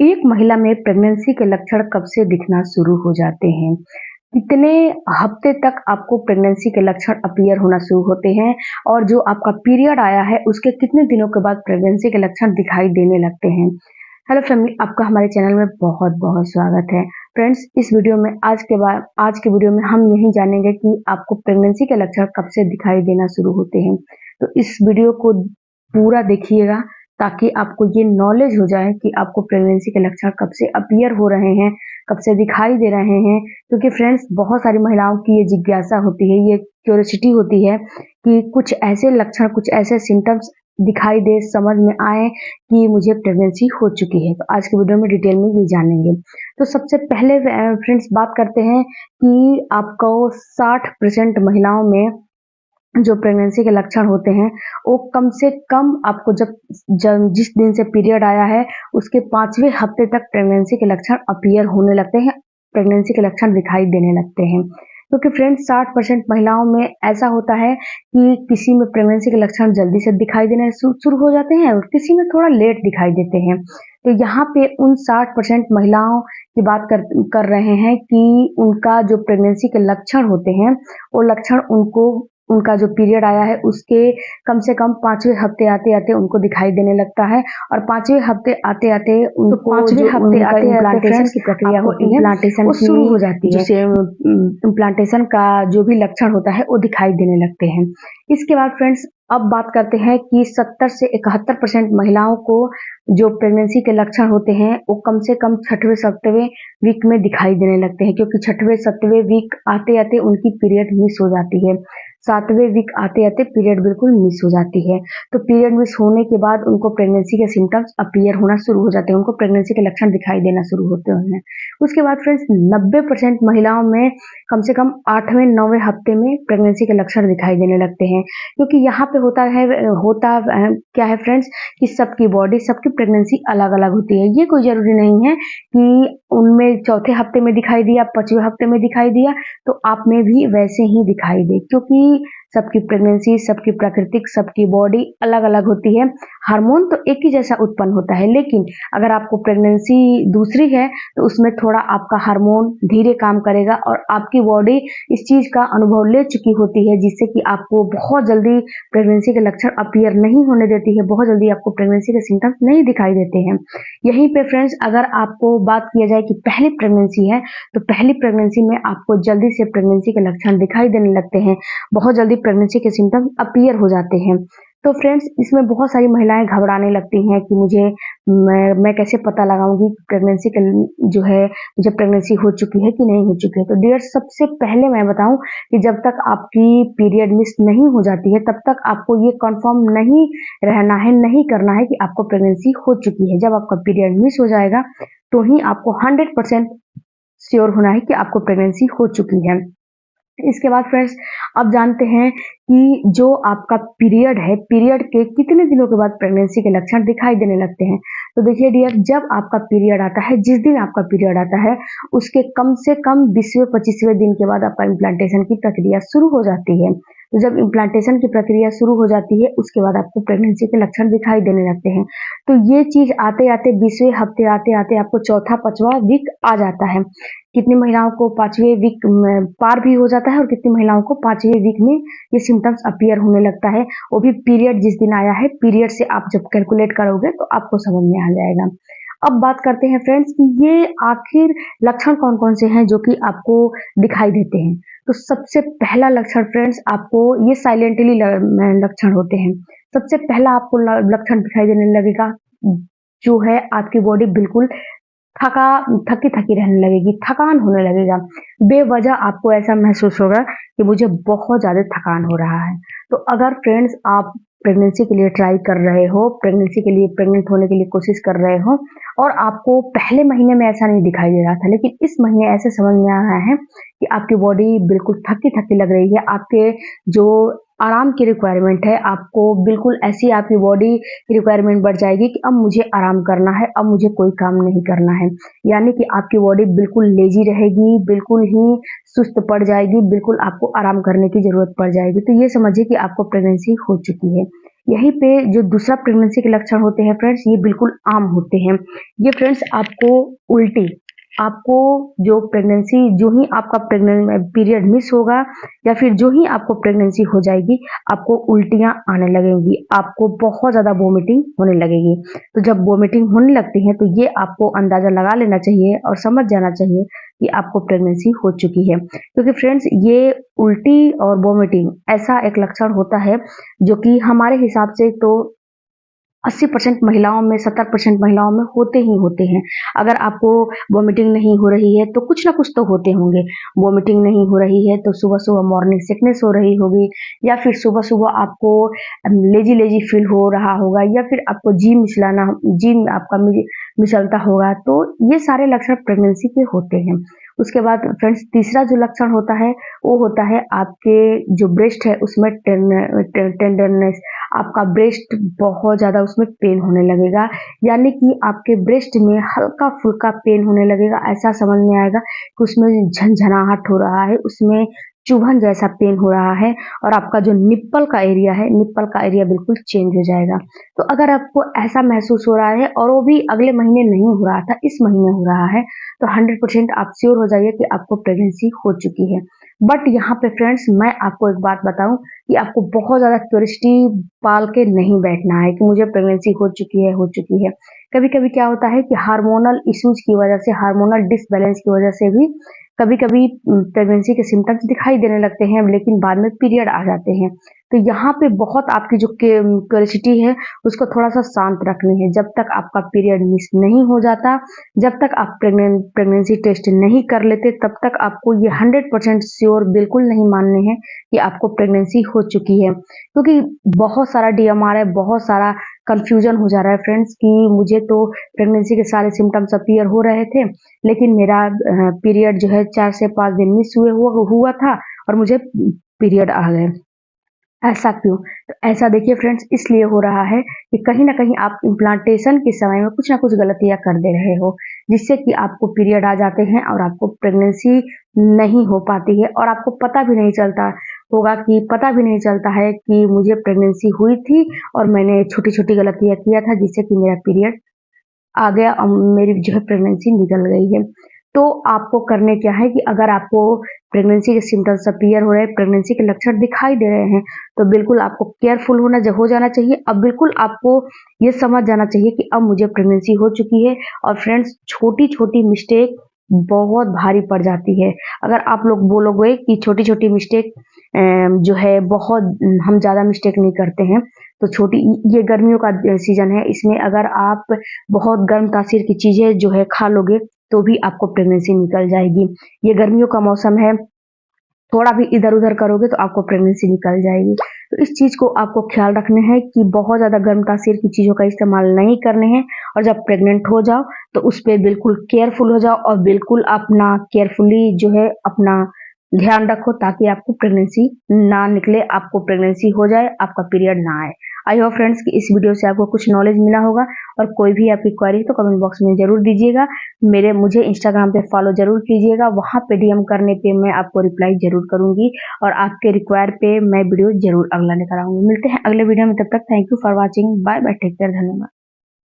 एक महिला में प्रेगनेंसी के लक्षण कब से दिखना शुरू हो जाते हैं? कितने हफ्ते तक आपको प्रेगनेंसी के लक्षण अपीयर होना शुरू होते हैं? और जो आपका पीरियड आया है उसके कितने दिनों के बाद प्रेगनेंसी के लक्षण दिखाई देने लगते हैं? हेलो फैमिली, आपका हमारे चैनल में बहुत-बहुत स्वागत है। फ्रेंड्स, इस वीडियो में आज के वीडियो में हम यही जानेंगे कि आपको प्रेगनेंसी के लक्षण कब से दिखाई देना शुरू होते हैं। तो इस वीडियो को पूरा देखिएगा ताकि आपको ये नॉलेज हो जाए कि आपको प्रेगनेंसी के लक्षण कब से अपीयर हो रहे हैं, कब से दिखाई दे रहे हैं। क्योंकि फ्रेंड्स, बहुत सारी महिलाओं की ये जिज्ञासा होती है, ये क्यूरियोसिटी होती है कि कुछ ऐसे लक्षण, कुछ ऐसे सिम्पटम्स दिखाई दे, समझ में आए कि मुझे प्रेगनेंसी हो चुकी है। तो आज की वीडियो में डिटेल में ये जानेंगे। तो सबसे पहले फ्रेंड्स बात करते हैं कि आपको 60% महिलाओं में जो प्रेगनेंसी के लक्षण होते हैं वो कम से कम आपको जब जिस दिन से पीरियड आया है उसके 5वें हफ्ते तक प्रेगनेंसी के लक्षण अपीयर होने लगते हैं, प्रेगनेंसी के लक्षण दिखाई देने लगते हैं। क्योंकि फ्रेंड्स 60% महिलाओं में ऐसा होता है कि किसी में प्रेगनेंसी के लक्षण जल्दी से दिखाई देने शुरू हो जाते हैं और किसी में थोड़ा लेट दिखाई देते हैं। तो यहाँ पे उन 60% महिलाओं की बात कर रहे हैं कि उनका जो प्रेगनेंसी के लक्षण होते हैं वो लक्षण उनका जो पीरियड आया है उसके कम से कम 5वें हफ्ते आते-आते उनको दिखाई देने लगता है। और 5वें हफ्ते आते-आते उनको 5वें हफ्ते इम्प्लांटेशन की प्रक्रिया होती है, इम्प्लांटेशन की शुरू हो जाती है। इम्प्लांटेशन का जो भी लक्षण होता है वो दिखाई देने लगते हैं। इसके बाद फ्रेंड्स अब बात करते हैं कि 70 से 71% महिलाओं को जो प्रेगनेंसी के लक्षण होते हैं वो कम से कम 6वें-7वें वीक में दिखाई देने लगते हैं। क्योंकि 6वें-7वें वीक आते-आते उनकी पीरियड मिस हो जाती है। 7वें वीक आते-आते पीरियड बिल्कुल मिस हो जाती है। तो पीरियड मिस होने के बाद उनको प्रेगनेंसी के सिम्पटम्स अपीयर होना शुरू हो जाते हैं, उनको प्रेगनेंसी के लक्षण दिखाई देना शुरू होते हैं। उसके बाद फ्रेंड्स 90% महिलाओं में कम से कम 8वें-9वें हफ्ते में प्रेगनेंसी के लक्षण दिखाई देने लगते हैं। क्योंकि यहाँ पे क्या है फ्रेंड्स कि सबकी बॉडी, सबकी प्रेगनेंसी अलग-अलग होती है। ये कोई ज़रूरी नहीं है कि उनमें चौथे हफ्ते में दिखाई दिया, 5वें हफ्ते में दिखाई दिया तो आप में भी वैसे ही दिखाई दे। क्योंकि सबकी प्रेगनेंसी, सबकी प्राकृतिक, सबकी बॉडी अलग-अलग होती है। हार्मोन तो एक ही जैसा उत्पन्न होता है, लेकिन अगर आपको प्रेगनेंसी दूसरी है तो उसमें थोड़ा आपका हार्मोन धीरे काम करेगा और आपकी बॉडी इस चीज़ का अनुभव ले चुकी होती है जिससे कि आपको बहुत जल्दी प्रेगनेंसी के लक्षण अपीयर नहीं होने देती है, बहुत जल्दी आपको प्रेगनेंसी के सिम्पटम्स नहीं दिखाई देते हैं। यहीं पे फ्रेंड्स अगर आपको बात किया जाए कि पहली प्रेगनेंसी है तो पहली प्रेगनेंसी में आपको जल्दी से प्रेगनेंसी के लक्षण दिखाई देने लगते हैं, बहुत जल्दी प्रेगनेंसी के सिम्पटम्स अपीयर हो जाते हैं। तो फ्रेंड्स इसमें बहुत सारी महिलाएं घबराने लगती हैं कि मैं कैसे पता लगाऊंगी प्रेगनेंसी के जो है मुझे प्रेगनेंसी हो चुकी है कि नहीं हो चुकी है। तो डियर, सबसे पहले मैं बताऊं कि जब तक आपकी पीरियड मिस नहीं हो जाती है तब तक आपको ये कंफर्म नहीं रहना है, नहीं करना है कि आपको प्रेगनेंसी हो चुकी है। जब आपका पीरियड मिस हो जाएगा तो ही आपको 100% श्योर होना है कि आपको प्रेगनेंसी हो चुकी है। इसके बाद फ्रेंड्स अब जानते हैं कि जो आपका पीरियड है, पीरियड के कितने दिनों के बाद प्रेगनेंसी के लक्षण दिखाई देने लगते हैं। तो देखिए डियर, जब आपका पीरियड आता है, जिस दिन आपका पीरियड आता है उसके कम से कम 20वें-25वें दिन के बाद आपका इम्प्लांटेशन की प्रक्रिया शुरू हो जाती है। तो जब इम्प्लांटेशन की प्रक्रिया शुरू हो जाती है उसके बाद आपको प्रेगनेंसी के लक्षण दिखाई देने लगते हैं। तो ये चीज़ आते-आते 20वें हफ्ते आते-आते आपको चौथा 5वां वीक आ जाता है। कितनी महिलाओं को 5वें वीक पार भी हो जाता है और कितनी महिलाओं को 5वें वीक में ये सिम्पटम्स अपीयर होने लगता है। वो भी पीरियड जिस दिन आया है, पीरियड से आप जब कैलकुलेट करोगे तो आपको समझ में आ जाएगा। अब बात करते हैं फ्रेंड्स कि ये आखिर लक्षण कौन-कौन से हैं जो कि आपको दिखाई देते हैं। तो सबसे पहला लक्षण फ्रेंड्स आपको ये साइलेंटली लक्षण होते हैं। सबसे पहला आपको लक्षण दिखाई देने लगेगा जो है आपकी बॉडी बिल्कुल थकी-थकी रहने लगेगी, थकान होने लगेगा। बेवजह आपको ऐसा महसूस होगा कि मुझे बहुत ज़्यादा थकान हो रहा है। तो अगर फ्रेंड्स आप प्रेगनेंसी के लिए ट्राई कर रहे हो, प्रेगनेंसी के लिए प्रेग्नेंट होने के लिए कोशिश कर रहे हो और आपको पहले महीने में ऐसा नहीं दिखाई दे रहा था, लेकिन इस महीने ऐसे समझ में आ रहा है कि आपकी बॉडी बिल्कुल थकी-थकी लग रही है, आपके जो आराम की रिक्वायरमेंट है, आपको बिल्कुल ऐसी आपकी बॉडी की रिक्वायरमेंट बढ़ जाएगी कि अब मुझे आराम करना है, अब मुझे कोई काम नहीं करना है। यानी कि आपकी बॉडी बिल्कुल लेज़ी रहेगी, बिल्कुल ही सुस्त पड़ जाएगी, बिल्कुल आपको आराम करने की ज़रूरत पड़ जाएगी। तो ये समझिए कि आपको प्रेगनेंसी हो चुकी है। यहीं पे जो दूसरा प्रेगनेंसी के लक्षण होते हैं फ्रेंड्स, ये बिल्कुल आम होते हैं। ये फ्रेंड्स आपको उल्टी, आपको जो प्रेगनेंसी जो ही आपका पीरियड मिस होगा या फिर जो ही आपको प्रेगनेंसी हो जाएगी, आपको उल्टियाँ आने लगेंगी, आपको बहुत ज़्यादा वॉमिटिंग होने लगेगी। तो जब वॉमिटिंग होने लगती है तो ये आपको अंदाज़ा लगा लेना चाहिए और समझ जाना चाहिए कि आपको प्रेगनेंसी हो चुकी है। क्योंकि फ्रेंड्स ये उल्टी और वॉमिटिंग ऐसा एक लक्षण होता है जो कि हमारे हिसाब से तो 80% महिलाओं में 70% महिलाओं में होते ही होते हैं। अगर आपको वॉमिटिंग नहीं हो रही है तो कुछ ना कुछ तो होते होंगे। वॉमिटिंग नहीं हो रही है तो सुबह-सुबह मॉर्निंग सिकनेस हो रही होगी या फिर सुबह-सुबह आपको लेज़ी-लेज़ी फ़ील हो रहा होगा या फिर आपको जी आपका मिचलता होगा। तो ये सारे लक्षण प्रेगनेंसी के होते हैं। उसके बाद फ्रेंड्स तीसरा जो लक्षण होता है वो होता है आपके जो ब्रेस्ट है उसमें टेंडरनेस, आपका ब्रेस्ट बहुत ज़्यादा उसमें पेन होने लगेगा, यानी कि आपके ब्रेस्ट में हल्का-फुल्का पेन होने लगेगा, ऐसा समझ में आएगा कि उसमें झनझनाहट हो रहा है, उसमें चुभन जैसा पेन हो रहा है और आपका जो निप्पल का एरिया है, निप्पल का एरिया बिल्कुल चेंज हो जाएगा। तो अगर आपको ऐसा महसूस हो रहा है और वो भी अगले महीने नहीं हो रहा था, इस महीने हो रहा है, तो 100% आप श्योर हो जाइए कि आपको प्रेगनेंसी हो चुकी है। बट यहाँ पे फ्रेंड्स मैं आपको एक बात बताऊँ कि आपको बहुत ज़्यादा क्यूरियोसिटी पाल के नहीं बैठना है कि मुझे प्रेगनेंसी हो चुकी है, हो चुकी है। कभी-कभी क्या होता है कि हार्मोनल इश्यूज़ की वजह से, हार्मोनल डिसबैलेंस की वजह से भी कभी-कभी प्रेगनेंसी के सिम्पटम्स दिखाई देने लगते हैं, लेकिन बाद में पीरियड आ जाते हैं। तो यहाँ पे बहुत आपकी जो क्यूरियोसिटी है, उसको थोड़ा-सा शांत रखनी है। जब तक आपका पीरियड मिस नहीं हो जाता, जब तक आप प्रेगनेंसी टेस्ट नहीं कर लेते, तब तक आपको ये 100% श्योर बिल्कुल नहीं मानने हैं कि आपको प्रेगनेंसी हो चुकी है। क्योंकि बहुत सारा डीएमआर है, बहुत सारा कन्फ्यूजन हो जा रहा है फ्रेंड्स कि मुझे तो प्रेगनेंसी के सारे सिम्पटम्स अपीयर हो रहे थे, लेकिन मेरा पीरियड जो है 4 से 5 दिन मिस हुआ था और मुझे पीरियड आ गए। ऐसा क्यों? तो ऐसा देखिए फ्रेंड्स इसलिए हो रहा है कि कहीं न कहीं आप इम्प्लांटेशन के समय में कुछ न कुछ गलतियाँ कर दे रहे हो, जिससे कि आपको पीरियड आ जाते हैं और आपको प्रेगनेंसी नहीं हो पाती है और आपको पता भी नहीं चलता होगा कि पता भी नहीं चलता है कि मुझे प्रेगनेंसी हुई थी और मैंने छोटी-छोटी गलतियाँ किया था जिससे कि मेरा पीरियड आ गया, मेरी जो है प्रेगनेंसी निकल गई है। तो आपको करने क्या है कि अगर आपको प्रेगनेंसी के सिम्पटम्स अपीयर हो रहे हैं, प्रेगनेंसी के लक्षण दिखाई दे रहे हैं, तो बिल्कुल आपको केयरफुल हो जाना चाहिए। अब बिल्कुल आपको ये समझ जाना चाहिए कि अब मुझे प्रेगनेंसी हो चुकी है और फ्रेंड्स छोटी-छोटी मिस्टेक बहुत भारी पड़ जाती है। अगर आप लोग बोलोगे कि छोटी-छोटी मिस्टेक जो है बहुत हम ज़्यादा मिस्टेक नहीं करते हैं, तो छोटी ये गर्मियों का सीज़न है, इसमें अगर आप बहुत गर्म तासीर की चीज़ें जो है खा लोगे, तो भी आपको प्रेगनेंसी निकल जाएगी। ये गर्मियों का मौसम है, थोड़ा भी इधर-उधर करोगे तो आपको प्रेगनेंसी निकल जाएगी। तो इस चीज़ को आपको ख़्याल रखना है कि बहुत ज़्यादा गर्म तासीर की चीज़ों का इस्तेमाल नहीं करने हैं और जब प्रेग्नेंट हो जाओ, तो उस पे बिल्कुल केयरफुल हो जाओ और बिल्कुल अपना केयरफुली जो है अपना ध्यान रखो ताकि आपको प्रेगनेंसी ना निकले, आपको प्रेगनेंसी हो जाए, आपका पीरियड ना आए। आई होप फ्रेंड्स कि इस वीडियो से आपको कुछ नॉलेज मिला होगा और कोई भी आपकी क्वेरी है तो कमेंट बॉक्स में ज़रूर दीजिएगा। मुझे इंस्टाग्राम पे फॉलो ज़रूर कीजिएगा, वहाँ पे डीएम करने पे मैं आपको रिप्लाई ज़रूर करूँगी और आपके रिक्वायर पे मैं वीडियो ज़रूर अगला लेकर आऊँगी। मिलते हैं अगले वीडियो में, तब तक thank you for watching. Bye bye, take care, धन्यवाद।